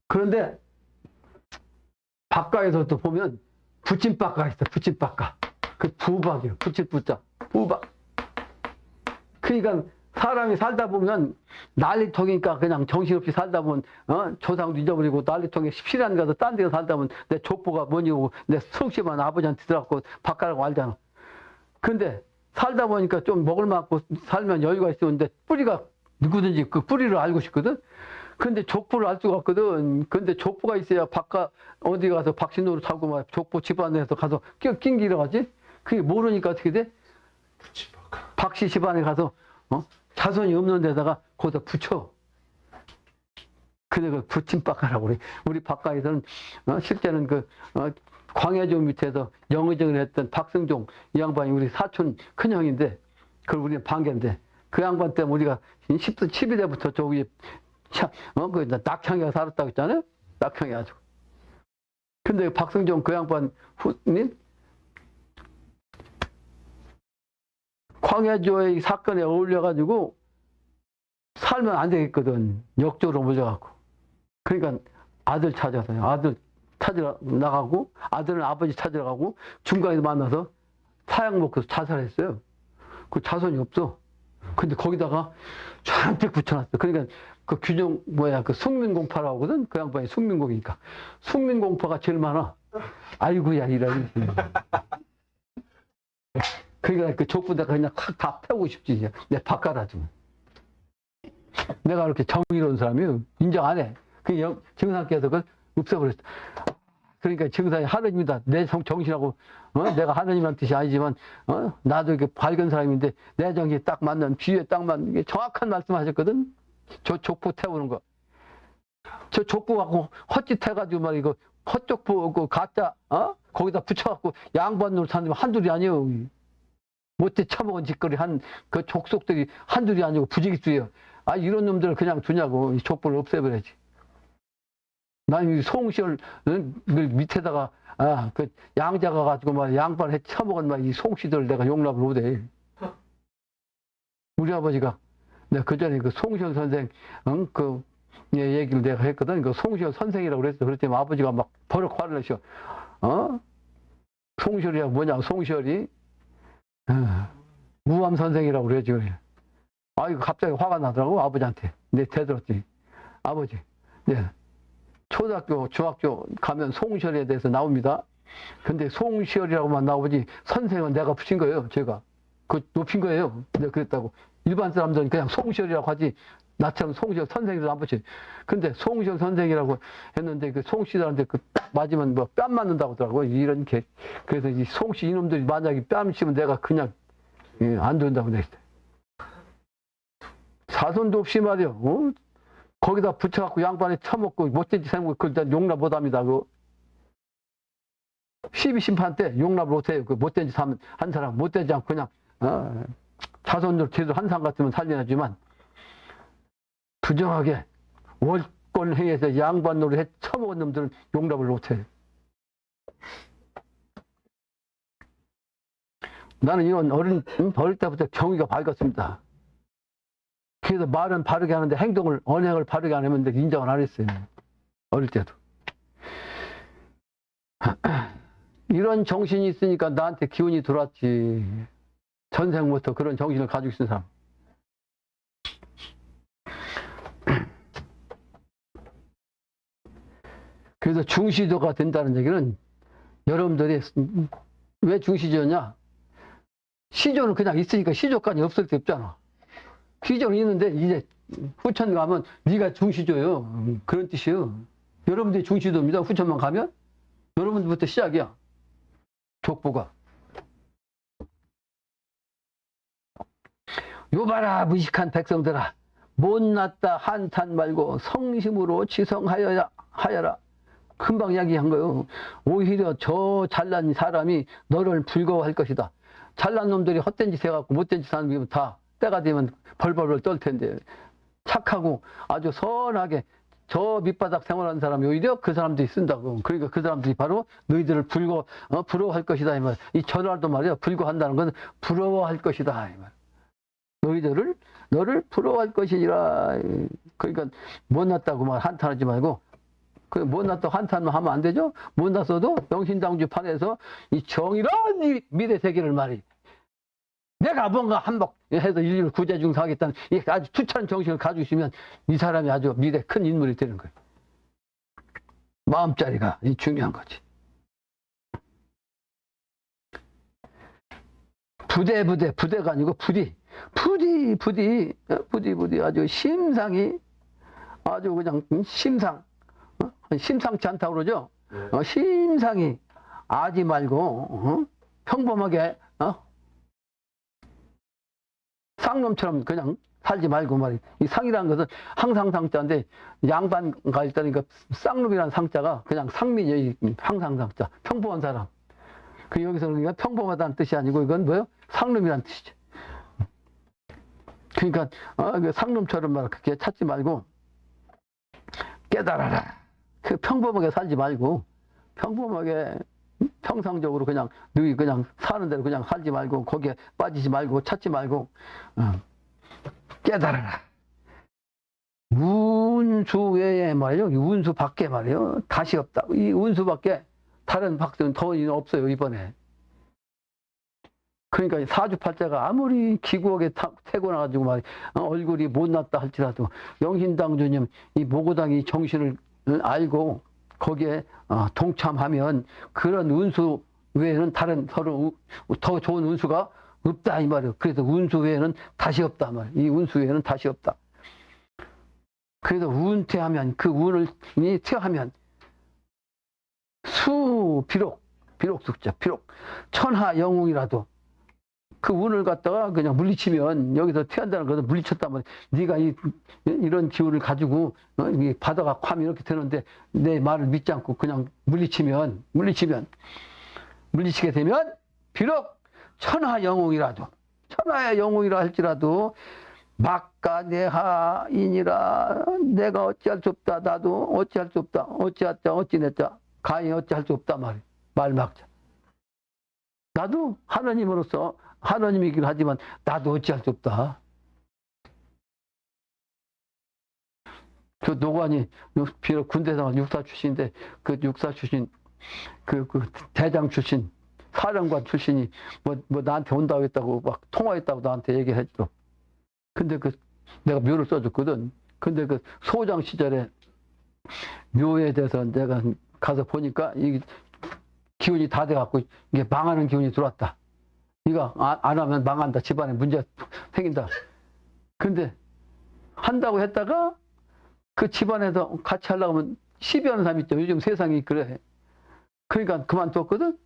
그런데 박가에서도 보면 부침박가 있어. 부침박가. 그 부박이에요. 부칠부자. 부박. 그러니까 사람이 살다 보면 난리통이니까 그냥 정신없이 살다 보면 조상도 잊어버리고 난리통에 시간 가서 딴 데서 살다 보면 내 족보가 뭐냐고 내 성씨만 아버지한테 들어갖고 바꿔라고 알잖아. 근데 살다 보니까 좀 먹을 만큼 살면 여유가 있었는데 뿌리가 누구든지 그 뿌리를 알고 싶거든. 근데 족보를 알 수가 없거든. 근데 족보가 있어야 바깥 어디 가서 박신호를 타고 막 족보 집안에서 가서 낑기러 가지. 그게 모르니까 어떻게 돼? 박씨 집안에 가서 자손이 없는 데다가 거기다 붙여. 근데 그 붙임박하라고 그래. 우리 박가에서는 실제는 광해종 밑에서 영의정을 했던 박승종 이 양반이 우리 사촌 큰형인데 그걸 우리는 반개인데 그 양반 때문에 우리가 12대부터 저기 낙향이가 살았다고 했잖아요. 낙향이 아주. 근데 박승종 그 양반 후님 광해조의 사건에 어울려가지고 살면 안 되겠거든. 역적으로 몰려갖고. 그러니까 아들 찾아서요. 아들 찾으러 나가고 아들은 아버지 찾으러 가고 중간에서 만나서 사약 먹고 자살했어요. 그 자손이 없어. 근데 거기다가 잔뜩 붙여놨어. 그러니까 그 균형 그 숙민공파라고 하거든. 그 양반이 숙민공이니까. 숙민공파가 제일 많아. 아이고야 이런. 그러니까 그 족부대가 그냥 다 패고 싶지. 내 바꿔라주면. 내가 그렇게 정의로운 사람이 인정 안 해. 그 정상께서 그걸 없애버렸어. 그러니까 정상이 하느님이다. 내 정신하고 내가 하느님이란 뜻이 아니지만 나도 이렇게 밝은 사람인데 내 정신이 딱 맞는 비유에 딱 맞는 게 정확한 말씀하셨거든. 저 족보 태우는 거. 저 족보 갖고 헛짓해가지고 말이고 헛족보 그 가짜 거기다 붙여갖고 양반으로 사는 한둘이 아니에요. 못돼 처먹은 짓거리 한 그 족속들이 한둘이 아니고 부지기수예요. 이런 놈들을 그냥 두냐고. 이 족보를 없애버려야지. 난 이 송시열 밑에다가 그 양자가 가지고 막 양반을 해 처먹은 막 이 송씨들 내가 용납을 못해. 우리 아버지가 내가 그 전에 그 송시열 선생 그 얘기를 내가 했거든. 그 송시열 선생이라고 그랬어. 그랬더니 아버지가 막 버럭 화를 내셔. 송시열이야 뭐냐? 송시열이 무암 선생이라고 그러지. 이거 갑자기 화가 나더라고 아버지한테. 내 대들었지. 아버지, 네. 초등학교, 중학교 가면 송시열에 대해서 나옵니다. 근데 송시열이라고만 나오지 선생은 내가 붙인 거예요. 제가 그 높인 거예요. 내가 그랬다고. 일반 사람들은 그냥 송시열이라고 하지 나처럼 송시열 선생이라고 안 붙여. 근데 송시열 선생이라고 했는데 그 송씨들한테 그 딱 맞으면 뭐 뺨 맞는다고 하더라고. 이런 게. 그래서 이 송씨 이놈들이 만약에 뺨 치면 내가 그냥 안 된다고 그랬어요. 자손도 없이 말이요. 거기다 붙여갖고 양반에 처먹고 못된 짓 해먹고 그걸 용납 못합니다. 그 12심판 때 용납을 못해요. 그 못된 짓 하면 한 사람 못되지 않고 그냥 자손들 제대로 한상 같으면 살려야지만 부정하게 월권회의에서 양반 노릇 해 처먹은 놈들은 용납을 못해요. 나는 이런 어릴 때부터 경위가 밝았습니다. 그래서 말은 바르게 하는데 언행을 바르게 안 하면 인정을 안 했어요. 어릴 때도. 이런 정신이 있으니까 나한테 기운이 들어왔지. 전생부터 그런 정신을 가지고 있는 사람. 그래서 중시조가 된다는 얘기는 여러분들이 왜 중시조냐? 시조는 그냥 있으니까 시조까지 없을 데 없잖아. 시조는 있는데 이제 후천 가면 네가 중시조요. 그런 뜻이에요. 여러분들이 중시조입니다. 후천만 가면 여러분들부터 시작이야. 족보가. 요봐라 무식한 백성들아. 못났다 한탄 말고 성심으로 지성하여라. 금방 이야기한 거예요. 오히려 저 잘난 사람이 너를 불거워할 것이다. 잘난 놈들이 헛된 짓 해갖고 못된 짓 하는 게 다 때가 되면 벌벌벌 떨 텐데 착하고 아주 선하게 저 밑바닥 생활하는 사람이 오히려 그 사람들이 쓴다고. 그러니까 그 사람들이 바로 너희들을 부러워할 것이다. 이 말. 이 전화도 말이야. 불거한다는 건 부러워할 것이다. 이 말. 너를 부러워할 것이니라. 그러니까 못났다고 말 한탄하지 말고 그 못났다고 한탄만 하면 안 되죠. 못났어도 명신당주 판에서 이 정의로운 미래 세계를 말이 내가 뭔가 한몫해서 인류를 구제중사하겠다는 이 아주 투철한 정신을 가지고 있으면 이 사람이 아주 미래 큰 인물이 되는 거예요. 마음자리가 중요한 거지. 부대가 아니고 부디 아주 심상이 아주 그냥 심상치 않다고 그러죠. 심상이 아지 말고 평범하게 쌍놈처럼 그냥 살지 말고 말이야. 이 상이라는 것은 항상 상자인데 양반가 있다니까 쌍놈이라는 상자가 그냥 상민이에요. 항상 상자. 평범한 사람. 그 여기서 그러니까 평범하다는 뜻이 아니고 이건 뭐예요? 상놈이라는 뜻이죠. 그러니까 그 상놈처럼 말 그렇게 찾지 말고 깨달아라. 그 평범하게 살지 말고 평범하게 평상적으로 그냥 너희 그냥 사는 대로 그냥 살지 말고 거기에 빠지지 말고 찾지 말고 깨달아라. 운수 외에 말이요, 운수 밖에 말이요, 다시 없다. 이 운수 밖에 다른 박수는 더 없어요 이번에. 그러니까 사주팔자가 아무리 기구하게 태고나가지고 말 얼굴이 못났다 할지라도 영신당주님 이 모고당이 정신을 알고 거기에 동참하면 그런 운수 외에는 다른 서로 더 좋은 운수가 없다 이 말이에요. 그래서 운수 외에는 다시 없다 말이에요. 이 운수 외에는 다시 없다. 그래서 운퇴하면 그 운을 퇴하면 비록 숙자 비록 천하 영웅이라도 그 운을 갖다가 그냥 물리치면 여기서 퇴한다는 것은 물리쳤단 말이야. 네가 이런 기운을 가지고 바다가 ความ이 이렇게 되는데 내 말을 믿지 않고 그냥 물리치게 되면 비록 천하 영웅이라도 천하의 영웅이라 할지라도 막가내하이니라 내가 어찌할 수 없다. 나도 어찌할 수 없다. 어찌하자 어찌냈자 가히 어찌할 수 없다 말 막자. 나도 하나님으로서 하나님이긴 하지만 나도 어찌할 수 없다. 그 노관이 비록 군대에서 육사 출신인데 그 육사 출신 그 대장 출신 사령관 출신이 뭐 나한테 온다고 했다고 막 통화했다고 나한테 얘기를 했죠. 근데 내가 묘를 써줬거든. 근데 그 소장 시절에 묘에 대해서 내가 가서 보니까 이 기운이 다 돼갖고 이게 망하는 기운이 들어왔다. 이거 안 하면 망한다. 집안에 문제가 생긴다. 근데 한다고 했다가 그 집안에서 같이 하려고 하면 시비 하는 사람 있죠. 요즘 세상이 그래. 그러니까 그만뒀거든.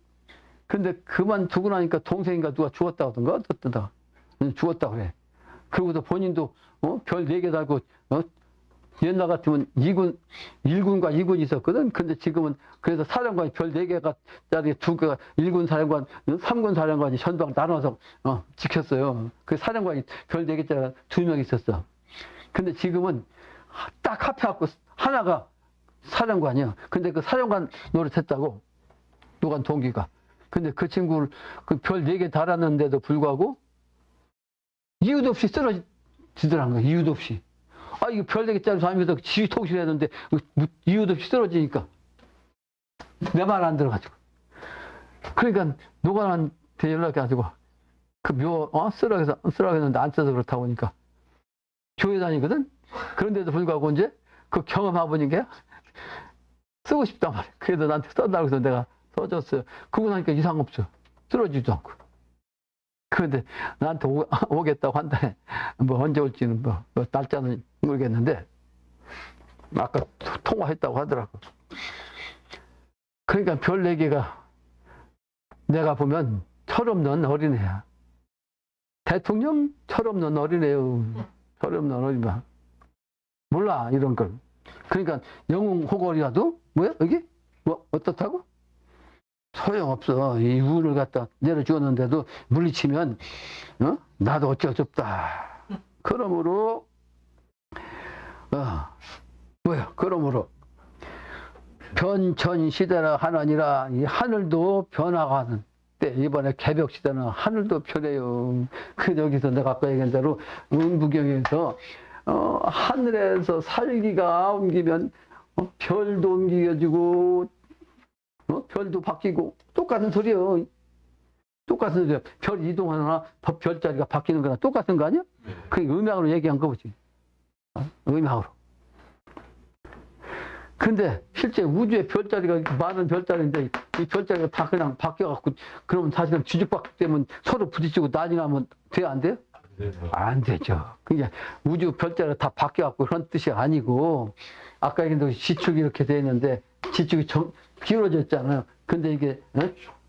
근데 그만두고 나니까 동생인가 누가 죽었다고 하던가 어떻다. 죽었다고 그래. 그러고서 본인도 별 4개 달고 옛날 같으면 1군과 2군이 있었거든. 근데 지금은 그래서 사령관이 별 4개가 짜리 2개가 1군 사령관, 3군 사령관이 전방 나눠서 지켰어요. 그 사령관이 별 4개짜리가 2명 있었어. 근데 지금은 딱 합해갖고 하나가 사령관이야. 근데 그 사령관 노릇했다고 누가 동기가. 근데 그 친구를 그 별 4개 달았는데도 불구하고 이유도 없이 쓰러지더라는 거야. 이유도 없이. 이거 별 4개짜리 사람이서 지휘 통신을 했는데 이유도 없이 쓰러지니까 내 말 안 들어가지고. 그러니까 노관한테 연락해가지고 그 쓰라고 했는데 안 써서 그렇다고 하니까 교회 다니거든. 그런데도 불구하고 이제 그 경험하고 보니까 쓰고 싶단 말이야. 그래도 나한테 써달라고 해서 내가 써줬어요. 그러고 나니까 이상 없어. 쓰러지지도 않고. 그런데 나한테 오겠다고 한다네. 뭐 언제 올지는 뭐 날짜는 모르겠는데 아까 통화했다고 하더라고. 그러니까 별 4개가 내가 보면 철없는 어린애야. 대통령 철없는 어린애요. 철없는 어린애. 몰라 이런 걸. 그러니까 영웅 호걸이라도 뭐야 여기? 뭐 어떻다고? 소용없어. 이 운을 갖다 내려주었는데도 물리치면 나도 어쩔 수 없다. 그러므로 그러므로 변천시대라 하나니라. 이 하늘도 변화가는 때 이번에 개벽시대는 하늘도 변해요. 그 여기서 내가 아까 얘기한 대로 운부경에서 하늘에서 살기가 옮기면 별도 옮겨지고 별도 바뀌고 똑같은 소리요. 똑같은 소리야. 별 이동하거나 별자리가 바뀌는 거나 똑같은 거 아니야? 그게 음향으로 얘기한 거지. 음향으로. 근데 실제 우주에 별자리가 많은 별자리인데 이 별자리가 다 그냥 바뀌어갖고 그러면 사실은 뒤죽박죽 되면 서로 부딪히고 난리 나면 돼야 안 돼요? 안 되죠. 그게 우주 별자리가 다 바뀌어갖고 그런 뜻이 아니고, 아까 얘기한 지축이 이렇게 돼 있는데, 지축이 기울어졌잖아요. 근데 이게,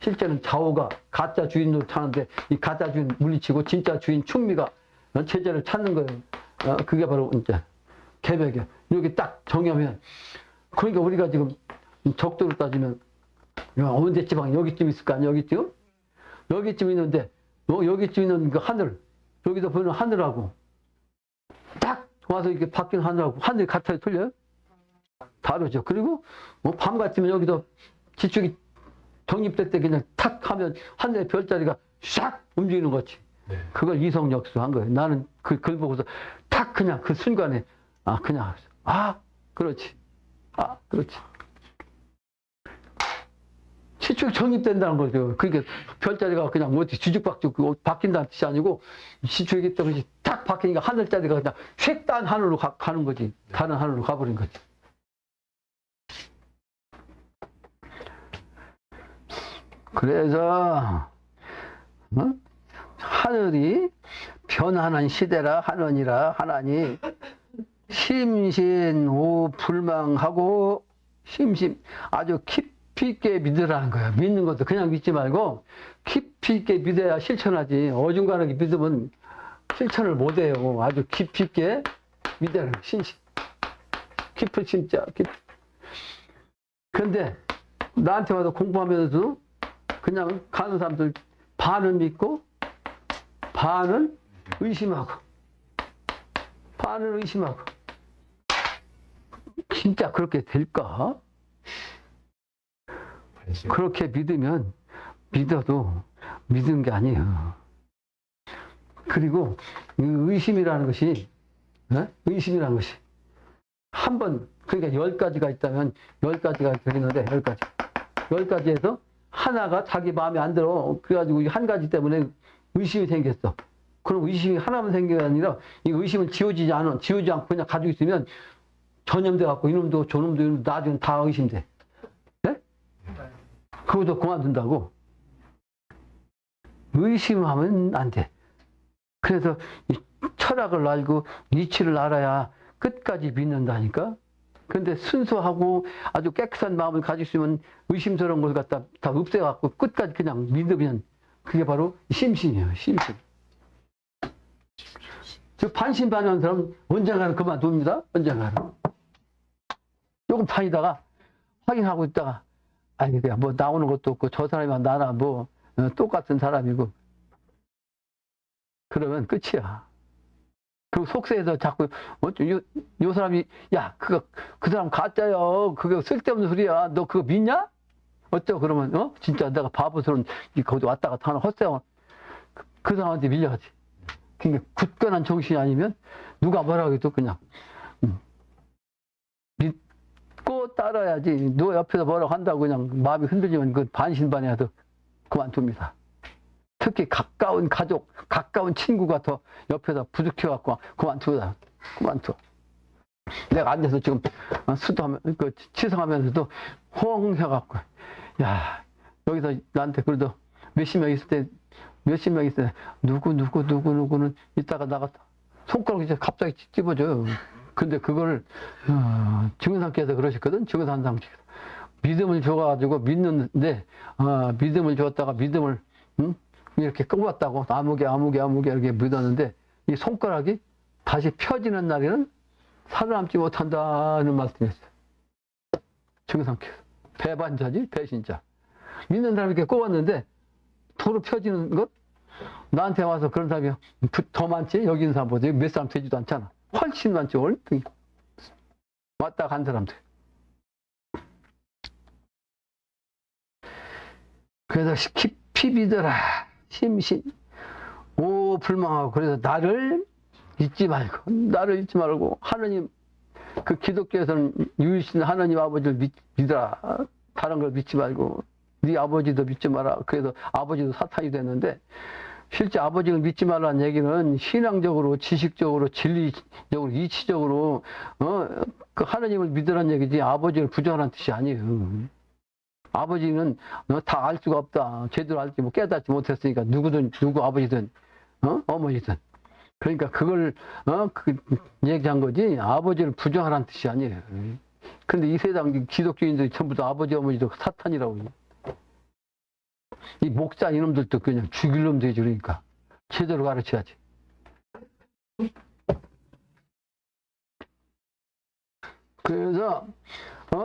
실제는 좌우가 가짜 주인으로 타는데, 이 가짜 주인 물리치고, 진짜 주인 충미가 제자를 찾는 거예요. 그게 바로 이제 개벽이에요. 여기 딱 정하면, 그러니까 우리가 지금 적도로 따지면, 언제 지방 여기쯤 있을 거 아니야, 여기쯤? 여기쯤 있는데, 여기쯤 있는 그 하늘, 여기서 보이는 하늘하고, 딱 와서 이렇게 바뀌는 하늘하고, 하늘이 같아요, 틀려요? 다르죠. 그리고, 밤 같으면 여기서 지축이 정립될 때 그냥 탁 하면 하늘의 별자리가 싹 움직이는 거지. 그걸 이성역수 한 거예요. 나는 그걸 보고서 탁 그냥 그 순간에, 그냥, 그렇지. 그렇지. 지축이 정립된다는 거죠. 그러니까 별자리가 그냥 어디 뒤죽박죽 바뀐다는 뜻이 아니고 지축이기 때문에 딱 바뀌니까 하늘자리가 그냥 휙딴 하늘로 가는 거지. 다른 하늘로 가버린 거지. 그래서 하늘이 변하는 시대라 하느니라 하나니 심신오불망하고 심심 아주 깊이 있게 믿으라는 거야. 믿는 것도 그냥 믿지 말고 깊이 있게 믿어야 실천하지. 어중간하게 믿으면 실천을 못해요. 아주 깊이 있게 믿어야 해요. 신심. 깊은 진짜 깊. 근데 나한테 와서 공부하면서도 그냥 가는 사람들 반은 믿고 반은 의심하고 반은 의심하고 진짜 그렇게 될까? 그렇게 믿어도 믿은 게 아니에요. 그리고 의심이라는 것이 의심이라는 것이 한 번 그러니까 10가지가 있다면 10가지가 되겠는데 10가지에서 하나가 자기 마음에 안 들어. 그래가지고 한 가지 때문에 의심이 생겼어. 그럼 의심이 하나만 생긴 게 아니라 이 의심을 지우지 않고 그냥 가지고 있으면 전염돼 갖고 이놈도 저놈도 나중에 다 의심돼. 네? 그것도 그만둔다고. 의심하면 안 돼. 그래서 이 철학을 알고 이치를 알아야 끝까지 믿는다니까. 근데 순수하고 아주 깨끗한 마음을 가지고 있으면 의심스러운 걸 갖다 다 없애갖고 끝까지 그냥 믿으면 그게 바로 심신이에요, 심신. 저 반신반의하는 사람은 언젠가는 그만둡니다, 언젠가는. 조금 다니다가 확인하고 있다가, 그냥 뭐 나오는 것도 없고 저 사람이랑 나랑 뭐 똑같은 사람이고, 그러면 끝이야. 그 속세에서 자꾸 요 사람이 그 사람 가짜요. 그거 쓸데없는 소리야. 너 그거 믿냐? 어쩌고 그러면 진짜 내가 바보스러운 거기 왔다 갔다 하는 헛소리 그 사람한테 밀려가지. 그러니까 굳건한 정신이 아니면 누가 뭐라고 해도 그냥 믿고 따라야지. 너 옆에서 뭐라고 한다고 그냥 마음이 흔들리면 그 반신반의해도 그만둡니다. 특히 가까운 가족, 가까운 친구가 더 옆에서 부족해갖고 그만둬. 내가 앉아서 지금 수도하면, 치성하면서도 호응 해갖고, 여기서 나한테 그래도 몇십 명 있을 때, 누구는 이따가 나갔다. 손가락이 이제 갑자기 찝어줘요. 근데 그걸, 증상께서 그러셨거든? 증상상께서. 믿음을 줘가지고 믿는데, 믿음을 줬다가 믿음을, 이렇게 끊었다고 아무개 이렇게 믿었는데 이 손가락이 다시 펴지는 날에는 살아남지 못한다는 말씀이었어요. 증상께서. 배반자지 배신자. 믿는 사람이 이렇게 꼽았는데 도로 펴지는 것? 나한테 와서 그런 사람이 더 많지? 여기 있는 사람보다 몇 사람 되지도 않잖아. 훨씬 많지. 왔다 간 사람들. 그래서 깊이 믿어라. 심신 오불망하고. 그래서 나를 잊지 말고 하느님, 그 기독교에서는 유일신 하느님 아버지를 믿어라. 다른 걸 믿지 말고 네 아버지도 믿지 마라. 그래서 아버지도 사탄이 됐는데, 실제 아버지를 믿지 말라는 얘기는 신앙적으로, 지식적으로, 진리적으로, 이치적으로 그 하느님을 믿으라는 얘기지 아버지를 부정하라는 뜻이 아니에요. 아버지는 다 알 수가 없다. 제대로 알지 뭐 깨닫지 못했으니까 누구 아버지든 어머니든 그러니까 그걸 얘기한 거지 아버지를 부정하라는 뜻이 아니에요. 근데 이 세상 기독교인들이 전부 다 아버지 어머니도 사탄이라고. 이 목사 이놈들도 그냥 죽일 놈 되지. 그러니까 제대로 가르쳐야지. 그래서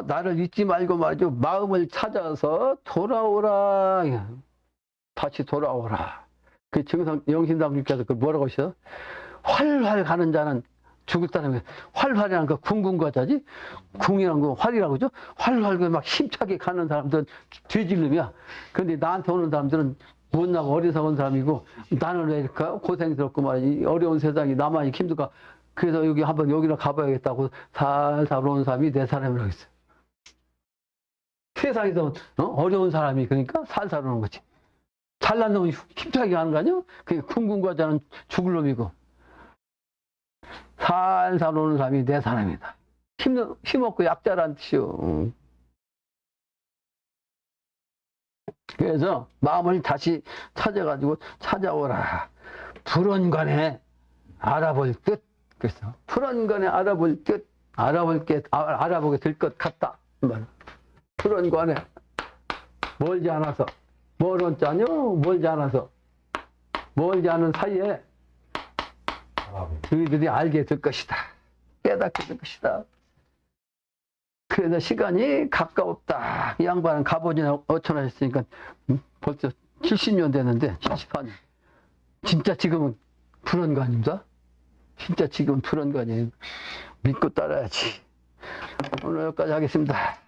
나를 잊지 말고 말이죠. 마음을 찾아서 돌아오라. 다시 돌아오라. 그 정상 영신당주께서 그 뭐라고 하셔? 활활 가는 자는 죽을 사람이 활활이라는 거 궁궁과자지. 궁이라는 거 활이라고 그죠? 활활 막 힘차게 가는 사람들은 뒤질름이야. 근데 나한테 오는 사람들은 못나고 어리석은 사람이고 나는 왜 이렇게 고생스럽고 말이지. 어려운 세상이 나만이 힘들까. 그래서 여기 한번 여기로 가봐야겠다고 살살 오는 사람이 내 사람이라고 했어요. 세상에서 어려운 사람이 그러니까 살살 오는 거지. 잘난 놈이 힘차게 가는 거 아니야? 그게 궁궁과자는 죽을 놈이고 살살 오는 사람이 내 사람이다. 힘없고 약자란 뜻이요. 그래서 마음을 다시 찾아가지고 찾아오라. 불언간에 알아볼 듯. 그래서 불언간에 알아볼 듯. 알아보게 될 것 같다. 불언간에 멀지 않아서. 멀었지 않요? 멀지 않아서. 멀지 않은 사이에 너희들이 알게 될 것이다. 깨닫게 될 것이다. 그래서 시간이 가까웠다. 이 양반은 갑오지나 어천하셨으니까 벌써 70년 됐는데 74년. 진짜 지금은 불언간입니다. 진짜 지금은 불언간이에요. 믿고 따라야지. 오늘 여기까지 하겠습니다.